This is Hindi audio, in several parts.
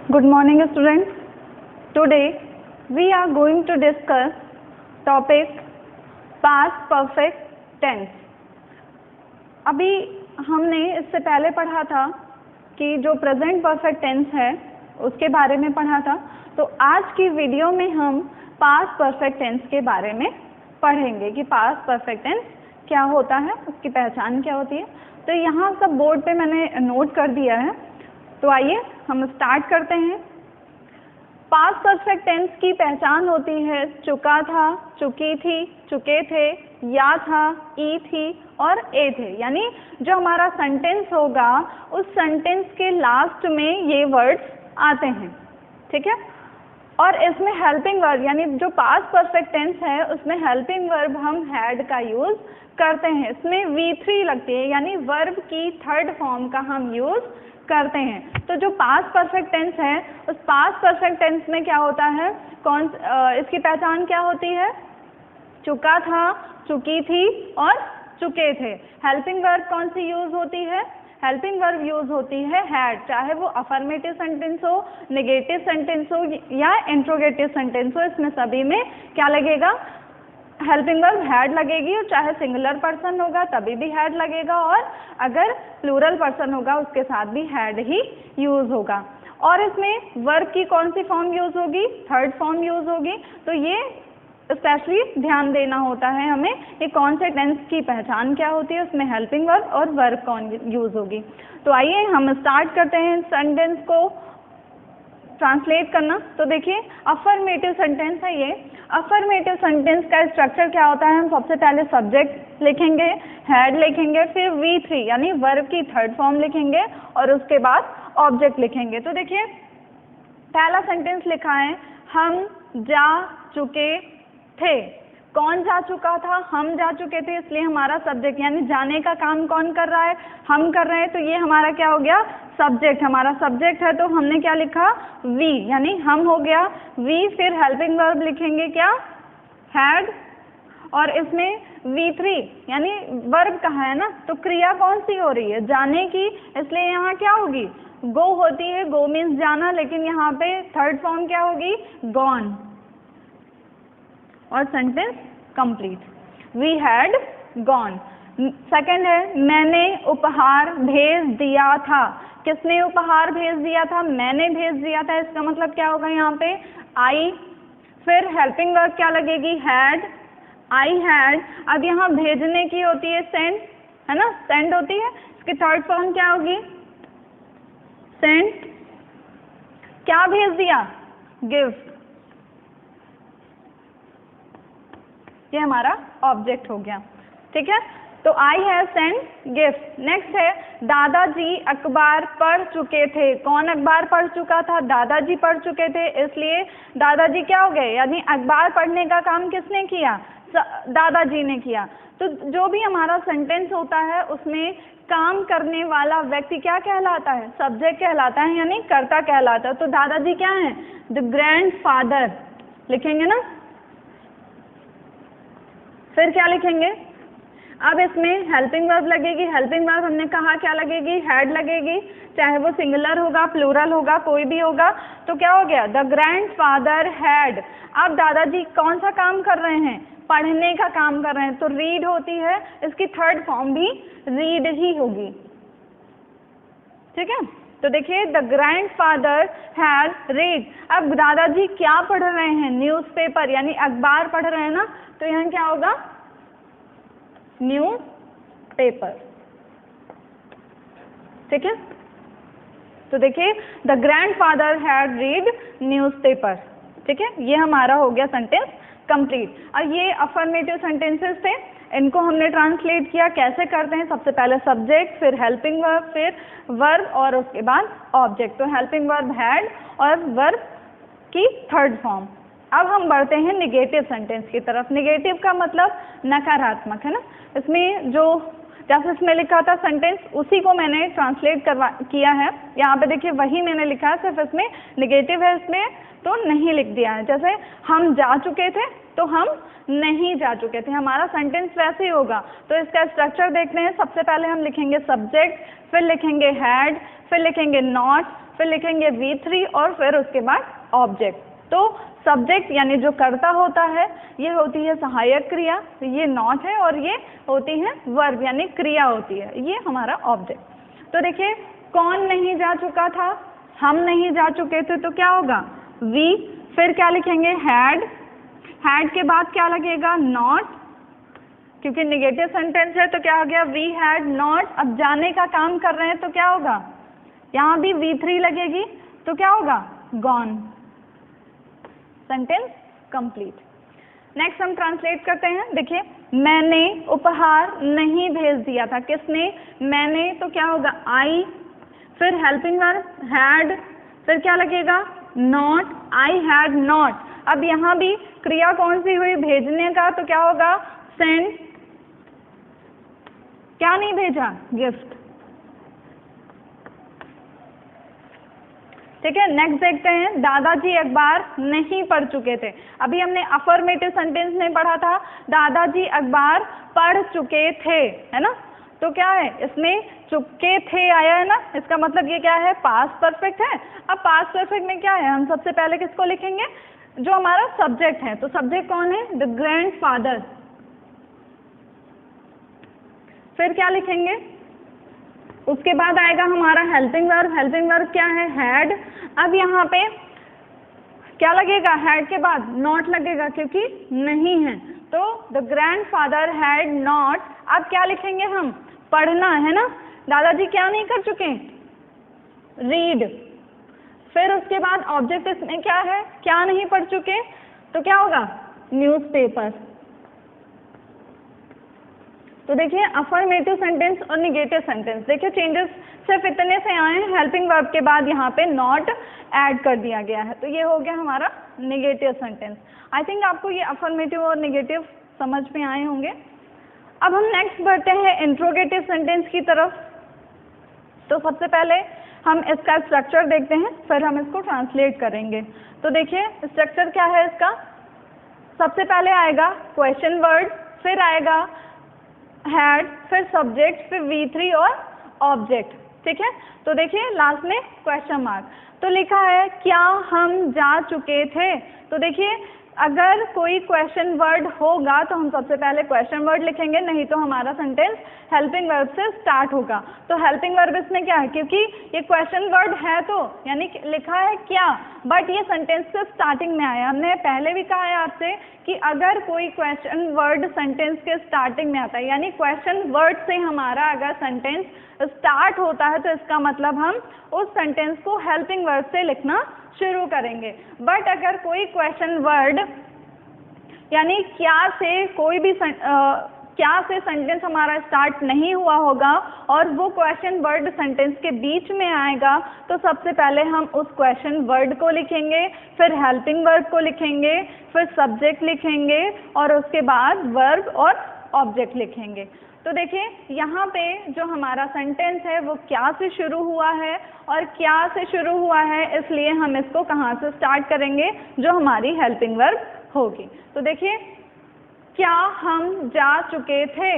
Good morning students. Today we are going to discuss topic past perfect tense. अभी हमने इससे पहले पढ़ा था कि जो प्रेजेंट परफेक्ट टेंस है उसके बारे में पढ़ा था। तो आज की वीडियो में हम पास्ट परफेक्ट टेंस के बारे में पढ़ेंगे कि पास्ट परफेक्ट टेंस क्या होता है, उसकी पहचान क्या होती है। तो यहाँ सब बोर्ड पे मैंने नोट कर दिया है, तो आइए हम स्टार्ट करते हैं। पास्ट परफेक्ट टेंस की पहचान होती है चुका था, चुकी थी, चुके थे, या था, ई थी और ए थे। यानी जो हमारा सेंटेंस होगा उस सेंटेंस के लास्ट में ये वर्ड्स आते हैं, ठीक है। और इसमें हेल्पिंग वर्ब यानी जो पास्ट परफेक्ट टेंस है उसमें हेल्पिंग वर्ब हम हैड का यूज़ करते हैं। इसमें V3 लगती है यानी वर्ब की थर्ड फॉर्म का हम यूज़ करते हैं। तो जो पास्ट परफेक्ट टेंस है उस पास्ट परफेक्ट टेंस में क्या होता है, इसकी पहचान क्या होती है, चुका था, चुकी थी और चुके थे। हेल्पिंग वर्ब कौन सी यूज़ होती है, हेल्पिंग वर्ब यूज़ होती है हैड, चाहे वो अफर्मेटिव सेंटेंस हो, नेगेटिव सेंटेंस हो या इंट्रोगेटिव सेंटेंस हो, इसमें सभी में क्या लगेगा, हेल्पिंग वर्ब हैड लगेगी। और चाहे सिंगुलर पर्सन होगा तभी भी हैड लगेगा और अगर प्लूरल पर्सन होगा उसके साथ भी हैड ही यूज़ होगा। और इसमें वर्ब की कौन सी फॉर्म यूज़ होगी, थर्ड फॉर्म यूज़ होगी। तो ये स्पेशली ध्यान देना होता है हमें कि कौन से टेंस की पहचान क्या होती है, उसमें हेल्पिंग वर्ब और वर्ब कौन यूज़ होगी। तो आइए हम स्टार्ट करते हैं सेंटेंस को ट्रांसलेट करना। तो देखिए अफर्मेटिव सेंटेंस है ये। अफर्मेटिव सेंटेंस का स्ट्रक्चर क्या होता है, हम सबसे पहले सब्जेक्ट लिखेंगे, हैड लिखेंगे, फिर V3 यानी वर्ब की थर्ड फॉर्म लिखेंगे और उसके बाद ऑब्जेक्ट लिखेंगे। तो देखिए पहला सेंटेंस लिखा है हम जा चुके थे। कौन जा चुका था, हम जा चुके थे, इसलिए हमारा सब्जेक्ट यानी जाने का काम कौन कर रहा है, हम कर रहे हैं। तो ये हमारा क्या हो गया, सब्जेक्ट, हमारा सब्जेक्ट है। तो हमने क्या लिखा, वी यानी हम हो गया वी। फिर हेल्पिंग वर्ब लिखेंगे क्या, हैड, और इसमें V3 यानी वर्ब कहाँ है ना, तो क्रिया कौन सी हो रही है, जाने की, इसलिए यहाँ क्या होगी, गो होती है। गो मीन्स जाना, लेकिन यहाँ पे थर्ड फॉर्म क्या होगी, गॉन, और sentence complete, we had gone. Second है मैंने उपहार भेज दिया था। किसने उपहार भेज दिया था, मैंने भेज दिया था। इसका मतलब क्या होगा यहाँ पे, आई। फिर हेल्पिंग वर्ब क्या लगेगी, हैड, आई हैड। अब यहाँ भेजने की होती है सेंड, है ना, सेंड होती है। इसकी थर्ड फॉर्म क्या होगी, सेंड। क्या भेज दिया, गिफ्ट। ये हमारा ऑब्जेक्ट हो गया, ठीक है। तो I have send gift. Next है दादाजी अखबार पढ़ चुके थे। कौन अखबार पढ़ चुका था, दादाजी पढ़ चुके थे, इसलिए दादाजी क्या हो गए, यानी अखबार पढ़ने का काम किसने किया, दादाजी ने किया। तो जो भी हमारा सेंटेंस होता है उसमें काम करने वाला व्यक्ति क्या कहलाता है, सब्जेक्ट कहलाता है यानी कर्ता कहलाता है। तो दादाजी क्या है, द ग्रैंडफादर लिखेंगे ना। फिर क्या लिखेंगे, अब इसमें हेल्पिंग वर्ब लगेगी। हेल्पिंग वर्ब हमने कहा क्या लगेगी, हैड लगेगी, चाहे वो सिंगुलर होगा, प्लूरल होगा, कोई भी होगा। तो क्या हो गया, द ग्रैंडफादर हैड। अब दादाजी कौन सा काम कर रहे हैं, पढ़ने का काम कर रहे हैं, तो रीड होती है, इसकी थर्ड फॉर्म भी रीड ही होगी, ठीक है। तो देखिए द ग्रैंडफादर हैड रीड। अब दादाजी क्या पढ़ रहे हैं, न्यूज़पेपर यानी अखबार पढ़ रहे हैं ना, तो यहाँ क्या होगा, न्यूज़ पेपर, ठीक है। तो देखिए the grandfather had read newspaper, ठीक है। ये हमारा हो गया सेंटेंस कंप्लीट। और ये अफर्मेटिव सेंटेंसेस थे, इनको हमने ट्रांसलेट किया। कैसे करते हैं, सबसे पहले सब्जेक्ट, फिर हेल्पिंग वर्ब, फिर वर्ब और उसके बाद ऑब्जेक्ट। तो हेल्पिंग वर्ब हैड और वर्ब की थर्ड फॉर्म। अब हम बढ़ते हैं निगेटिव सेंटेंस की तरफ। निगेटिव का मतलब नकारात्मक, है ना। इसमें जो जैसे इसमें लिखा था सेंटेंस, उसी को मैंने ट्रांसलेट किया है। यहाँ पे देखिए वही मैंने लिखा है, सिर्फ इसमें निगेटिव है, इसमें तो नहीं लिख दिया है। जैसे हम जा चुके थे तो हम नहीं जा चुके थे, हमारा सेंटेंस वैसे ही होगा। तो इसका स्ट्रक्चर देखते हैं। सबसे पहले हम लिखेंगे सब्जेक्ट, फिर लिखेंगे हैड, फिर लिखेंगे नॉट, फिर लिखेंगे V3 और फिर उसके बाद ऑब्जेक्ट। तो सब्जेक्ट यानी जो कर्ता होता है, ये होती है सहायक क्रिया, ये नॉट है, और ये होती है वर्ब यानी क्रिया होती है, ये हमारा ऑब्जेक्ट। तो देखिए कौन नहीं जा चुका था, हम नहीं जा चुके थे, तो क्या होगा वी, फिर क्या लिखेंगे हैड, हैड के बाद क्या लगेगा नॉट, क्योंकि निगेटिव सेंटेंस है तो क्या हो गया वी हैड नॉट। अब जाने का काम कर रहे हैं तो क्या होगा, यहाँ भी V3 लगेगी, तो क्या होगा गॉन। Sentence complete. नेक्स्ट हम ट्रांसलेट करते हैं। देखिए मैंने उपहार नहीं भेज दिया था, किसने, मैंने, तो क्या होगा आई, फिर हेल्पिंग वर्ब हैड, फिर क्या लगेगा नॉट, आई हैड नॉट। अब यहाँ भी क्रिया कौन सी हुई, भेजने का, तो क्या होगा सेंड, क्या नहीं भेजा गिफ्ट। ठीक है, नेक्स्ट देखते हैं। दादाजी अखबार नहीं पढ़ चुके थे। अभी हमने अफर्मेटिव सेंटेंस में पढ़ा था दादाजी अखबार पढ़ चुके थे, है ना। तो क्या है इसमें चुके थे आया है ना, इसका मतलब ये क्या है पास्ट परफेक्ट है। अब पास्ट परफेक्ट में क्या है, हम सबसे पहले किसको लिखेंगे, जो हमारा सब्जेक्ट है। तो सब्जेक्ट कौन है, द ग्रैंडफादर। फिर क्या लिखेंगे, उसके बाद आएगा हमारा हेल्पिंग वर्ब। हेल्पिंग वर्ब क्या है हैड। अब यहाँ पे क्या लगेगा, हैड के बाद नॉट लगेगा क्योंकि नहीं है, तो द ग्रैंडफादर हैड नॉट। अब क्या लिखेंगे हम, पढ़ना है ना, दादाजी क्या नहीं कर चुके, रीड। फिर उसके बाद ऑब्जेक्ट इसमें क्या है, क्या नहीं पढ़ चुके, तो क्या होगा न्यूज़पेपर। तो देखिए अफर्मेटिव सेंटेंस और निगेटिव सेंटेंस, देखिए चेंजेस सिर्फ इतने से आए हैं, हेल्पिंग वर्ब के बाद यहाँ पे नॉट ऐड कर दिया गया है, तो ये हो गया हमारा निगेटिव सेंटेंस। आई थिंक आपको ये अफर्मेटिव और निगेटिव समझ में आए होंगे। अब हम नेक्स्ट बढ़ते हैं इंट्रोगेटिव सेंटेंस की तरफ। तो सबसे पहले हम इसका स्ट्रक्चर देखते हैं, फिर हम इसको ट्रांसलेट करेंगे। तो देखिए स्ट्रक्चर क्या है इसका, सबसे पहले आएगा क्वेश्चन वर्ड, फिर आएगा हैड, फिर सब्जेक्ट, फिर V3 और ऑब्जेक्ट। ठीक है, तो देखिए लास्ट में क्वेश्चन मार्क। तो लिखा है क्या हम जा चुके थे। तो देखिए अगर कोई क्वेश्चन वर्ड होगा तो हम सबसे पहले क्वेश्चन वर्ड लिखेंगे, नहीं तो हमारा सेंटेंस हेल्पिंग वर्ब से स्टार्ट होगा। तो हेल्पिंग वर्ब इसमें क्या है, क्योंकि ये क्वेश्चन वर्ड है तो यानी लिखा है क्या, बट ये सेंटेंस से स्टार्टिंग में आया। हमने पहले भी कहा है आपसे कि अगर कोई क्वेश्चन वर्ड सेंटेंस के स्टार्टिंग में आता है, यानी क्वेश्चन वर्ड से हमारा अगर सेंटेंस स्टार्ट होता है, तो इसका मतलब हम उस सेंटेंस को हेल्पिंग वर्ब से लिखना शुरू करेंगे। बट अगर कोई क्वेश्चन वर्ड यानी क्या से कोई भी क्या से सेंटेंस हमारा स्टार्ट नहीं हुआ होगा और वो क्वेश्चन वर्ड सेंटेंस के बीच में आएगा, तो सबसे पहले हम उस क्वेश्चन वर्ड को लिखेंगे, फिर हेल्पिंग वर्ब को लिखेंगे, फिर सब्जेक्ट लिखेंगे और उसके बाद वर्ब और ऑब्जेक्ट लिखेंगे। तो देखिए यहाँ पे जो हमारा सेंटेंस है वो क्या से शुरू हुआ है और क्या से शुरू हुआ है, इसलिए हम इसको कहाँ से स्टार्ट करेंगे, जो हमारी हेल्पिंग वर्ब होगी। तो देखिए क्या हम जा चुके थे,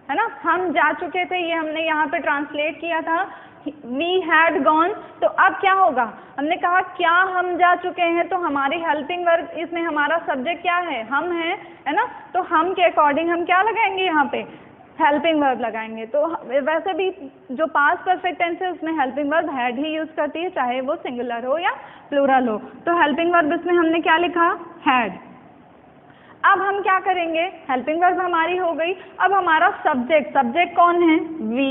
है ना, हम जा चुके थे, ये हमने यहाँ पे ट्रांसलेट किया था we had gone। तो अब क्या होगा, हमने कहा क्या हम जा चुके हैं, तो हमारी हेल्पिंग वर्ब, इसमें हमारा सब्जेक्ट क्या है, हम है ना, तो हम के अकॉर्डिंग हम क्या लगाएंगे, यहाँ पे हेल्पिंग वर्ब लगाएंगे। तो वैसे भी जो पास्ट परफेक्ट टेंस है उसमें helping verb had he use करती है, चाहे वो सिंगुलर हो या प्लूरल हो। तो हेल्पिंग वर्ब इसमें हमने क्या लिखा, हैड। अब हम क्या करेंगे, हेल्पिंग वर्ब हमारी हो गई, अब हमारा सब्जेक्ट, सब्जेक्ट कौन है, वी।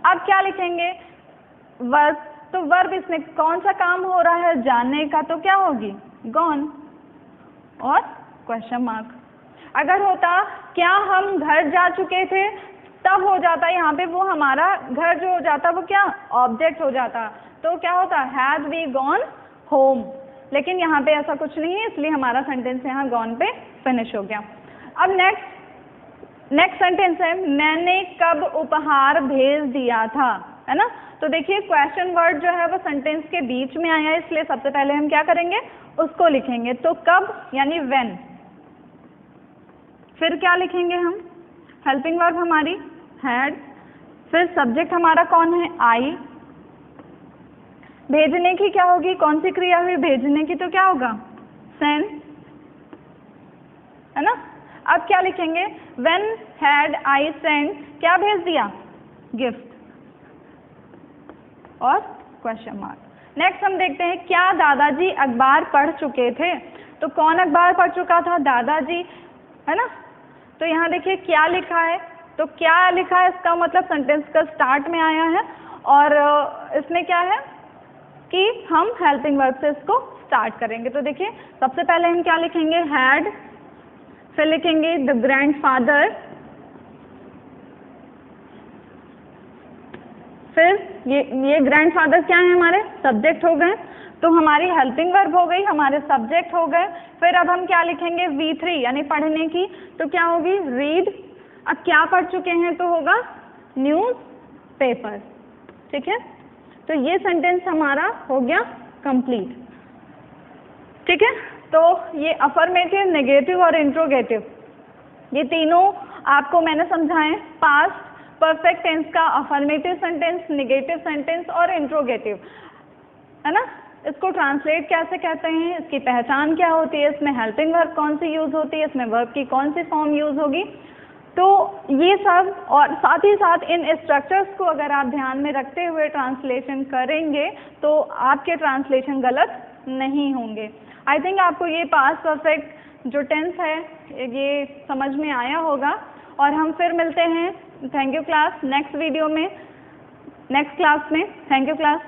अब क्या लिखेंगे, वर्ब। तो वर्ब इसमें कौन सा काम हो रहा है, जाने का, तो क्या होगी गॉन और क्वेश्चन मार्क। अगर होता क्या हम घर जा चुके थे, तब हो जाता यहाँ पे वो हमारा घर जो हो जाता वो क्या ऑब्जेक्ट हो जाता, तो क्या होता हैड वी गॉन होम। लेकिन यहाँ पे ऐसा कुछ नहीं है, इसलिए हमारा सेंटेंस यहाँ गॉन पे फिनिश हो गया। अब नेक्स्ट नेक्स्ट सेंटेंस है मैंने कब उपहार भेज दिया था, है ना। तो देखिए क्वेश्चन वर्ड जो है वो सेंटेंस के बीच में आया है, इसलिए सबसे पहले हम क्या करेंगे, उसको लिखेंगे। तो कब यानी व्हेन, फिर क्या लिखेंगे हम, हेल्पिंग वर्ब हमारी हैड, फिर सब्जेक्ट हमारा कौन है, आई, भेजने की क्या होगी, कौन सी क्रिया हुई भेजने की, तो क्या होगा, सेंड, है ना। अब क्या लिखेंगे, व्हेन हैड आई सेंड, क्या भेज दिया, गिफ्ट और क्वेश्चन मार्क। नेक्स्ट हम देखते हैं क्या दादाजी अखबार पढ़ चुके थे। तो कौन अखबार पढ़ चुका था, दादाजी, है ना। तो यहाँ देखिए क्या लिखा है, तो क्या लिखा है इसका मतलब सेंटेंस का स्टार्ट में आया है, और इसमें क्या है कि हम हेल्पिंग वर्ब से इसको स्टार्ट करेंगे। तो देखिए सबसे पहले हम क्या लिखेंगे, हैड, फिर लिखेंगे द ग्रैंडफादर, फिर ये ग्रैंडफादर क्या है, हमारे सब्जेक्ट हो गए, तो हमारी हेल्पिंग वर्ब हो गई, हमारे सब्जेक्ट हो गए। फिर अब हम क्या लिखेंगे, V3 यानी पढ़ने की, तो क्या होगी, रीड। अब क्या पढ़ चुके हैं, तो होगा न्यूज़ पेपर, ठीक है। तो ये सेंटेंस हमारा हो गया कंप्लीट, ठीक है। तो ये अफर्मेटिव, नेगेटिव और इंट्रोगेटिव, ये तीनों आपको मैंने समझाए, पास्ट परफेक्ट टेंस का अफर्मेटिव सेंटेंस, नेगेटिव सेंटेंस और इंट्रोगेटिव, है ना। इसको ट्रांसलेट कैसे कहते हैं, इसकी पहचान क्या होती है, इसमें हेल्पिंग वर्ब कौन सी यूज होती है, इसमें वर्ब की कौन सी फॉर्म यूज होगी, तो ये सब, और साथ ही साथ इन स्ट्रक्चर्स को अगर आप ध्यान में रखते हुए ट्रांसलेशन करेंगे तो आपके ट्रांसलेशन गलत नहीं होंगे। आई थिंक आपको ये पास्ट परफेक्ट जो टेंस है ये समझ में आया होगा, और हम फिर मिलते हैं, thank you class, next video में, नेक्स्ट क्लास में। Thank you class.